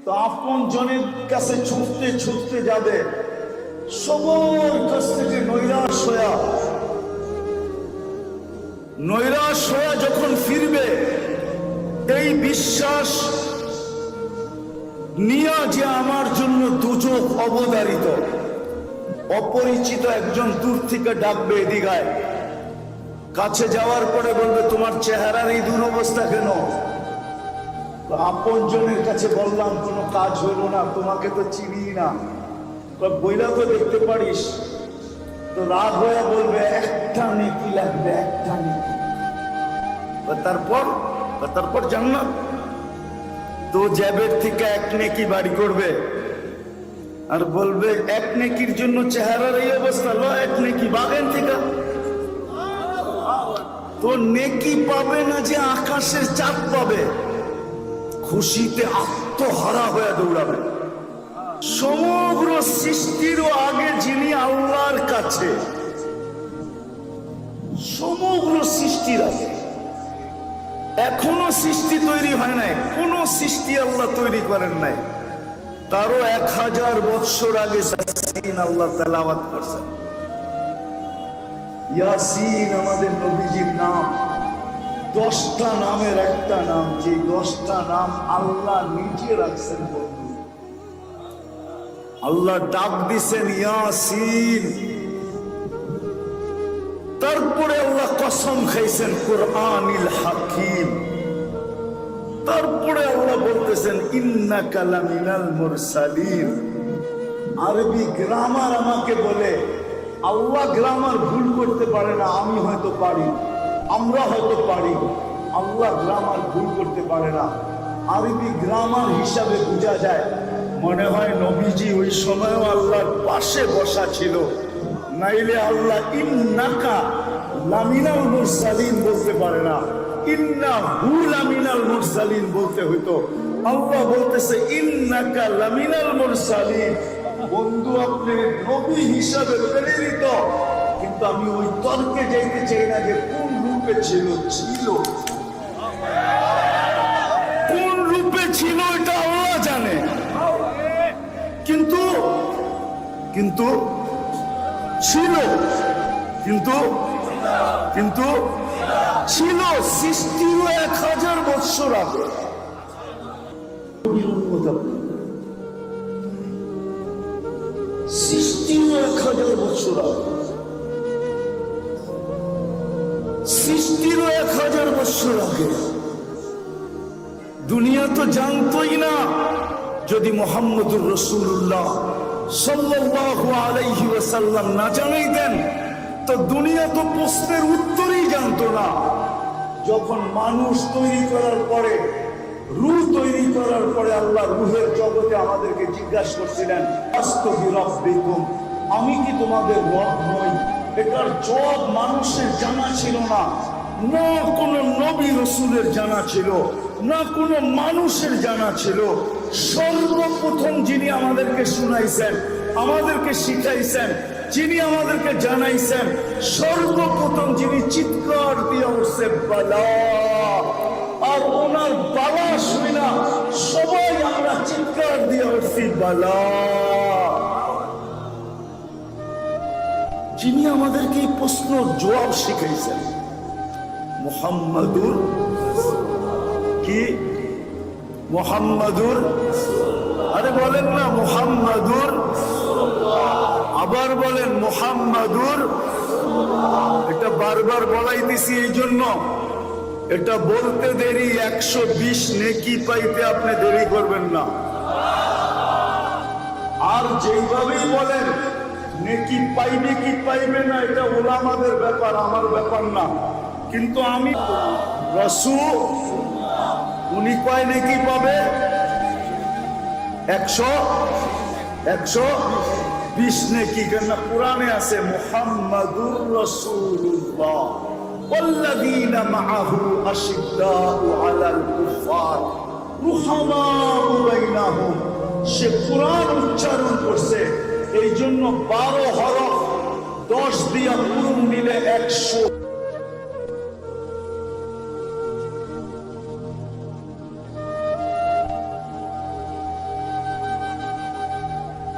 তো আপন জনের কাছে ছুটতে ছুটতে যাবে, সবার কাছ থেকে নৈরাশ হয়ে যখন ফিরবে, এই বিশ্বাস নিয়া যে আমার জন্য দুজক অবধারিত, অপরিচিত একজন দূর থেকে ডাকবে এদিকায়, কাছে যাওয়ার পরে বলবে তোমার চেহারার এই দুরবস্থা কেন? আপন জনের কাছে বললাম কোনো কাজ হইল না, তোমাকে তো চিনি না, বইলা তো দেখতে পারিস। তো রাগ হয়ে বলবে একটা নেকি লাগবে, একটা নেকি। তারপর জান্নাত। তো জ্যাবের থেকে এক নেকি বাড়ি করবে আর বলবে এক নেকির জন্য চেহারার এই অবস্থা, এক নেকি বাগেন থেকে। তো নেকি পাবে না যে আকাশের চাঁদ পাবে, খুশিতে আত্মহারা হয়ে দৌড়াবে। সমগ্র সৃষ্টিরও আগে যিনি আল্লাহর কাছে, সমগ্র সৃষ্টির আগে, এখনো সৃষ্টি তৈরি হয় নাই, কোন সৃষ্টি আল্লাহ তৈরি করেন নাই, তারও 1000 বৎসর আগে ইয়াসিন আল্লাহ তেলাওয়াত করছেন। ইয়াসিন আমাদের নবীজির নাম, 10টা নামের একটা নাম, যে 10টা নাম আল্লাহ নিজে রাখছেন। বন্ধু, আল্লাহ ডাক দিছেন ইয়াসিন, তারপরে আল্লাহ কসম খাইছেন কুরআনিল হাকিম, তারপরে আল্লাহ বলতেছেন ইন্নাকা লামিনাল মুরসালিন। আরবি গ্রামার আমাকে বলে, আল্লাহ গ্রামার ভুল করতে পারে না, আমি হয়তো পারি, আমরা হয়তো পারি, আল্লাহ গ্রামার ভুল করতে পারে না। আরবি গ্রামার হিসাবে বোঝা যায়, মনে হয় নবীজি ওই সময়ও আল্লাহর পাশে বসা ছিল, নাইলে আল্লাহ ইন্নাকা লামিনাল মুরসালিন বলতে পারে না, ইন্নাহু লামিনাল মুরসালিন বলতে হইতো। আল্লাহ বলতেছে ইন্নাকা লামিনাল মুরসালিন। বন্ধু, আপনি নবী হিসাবে প্রেরিত, কিন্তু আমি ওই তর্কে যাইতে চাই না যে কোন রূপে ছিল, কোন রূপে ছিল এটা আল্লাহ জানে, কিন্তু ছিল, কিন্তু ছিল সৃষ্টির 1000 বৎসর আগে। সৃষ্টির 1000 বৎসর আগে, সৃষ্টির 1000 বৎসর আগে। দুনিয়া তো জানতই না, যদি মুহাম্মদুর রাসূলুল্লাহ সাল্লাল্লাহু আলাইহি ওয়াসাল্লাম না জানাইতেন তো দুনিয়া তো প্রশ্নের উত্তরই জানতো না। যখন মানুষ তৈরি করার পরে, রূহ তৈরি করার পরে, আল্লাহ রূহের জগতে আমাদেরকে জিজ্ঞাসা করছিলেন আস্তাগফিরু রাব্বিকুম, আমি কি তোমাদের রব নই? এটার জবাব মানুষের জানা ছিল না, না কোনো নবী রাসূলের জানা ছিল, না কোনো মানুষের জানা ছিল। সর্বপ্রথম যিনি আমাদেরকে শুনাইছেন, আমাদেরকে শিখাইছেন, যিনি আমাদেরকে জানাইছেন, সর্বপ্রথম যিনি চিৎকার দিয়ে উঠছে বালা, আর ওনার বালা শুনি না সবাই আমরা চিৎকার দিয়ে উঠছি বালা। যিনি আমাদেরকে এই প্রশ্নের জবাব শিখাইছেন মুহাম্মাদুর কি, মুহাম্মাদুর, আরে বলেন না মুহাম্মাদুর, আবার বলেন মুহাম্মাদুর। এটা বারবার বলাইতেছি এই জন্য, এটা বলতে দেরি 120 নেকি পাইতে আপনি দেরি করবেন না। আর যেইভাবেই বলেন নেকি পাইবে কি পাইবে না, এটা ওলামাদের ব্যাপার, আমার ব্যাপার না। কিন্তু আমি রাসূল, উনি কয় নেকি পাবে? 120 নেকি। কেন কোরআনে আছে মুহাম্মাদুর রাসূলুল্লাহ ওয়াল্লাযীনা মাআহু আশিদ্দাউ আলাল কুফার রুহামাউ বাইনাহুম। সে কোরআন উচ্চারণ করছে, এই জন্য 12 হরফ 10 দিয়া পূরণ নিলে 100।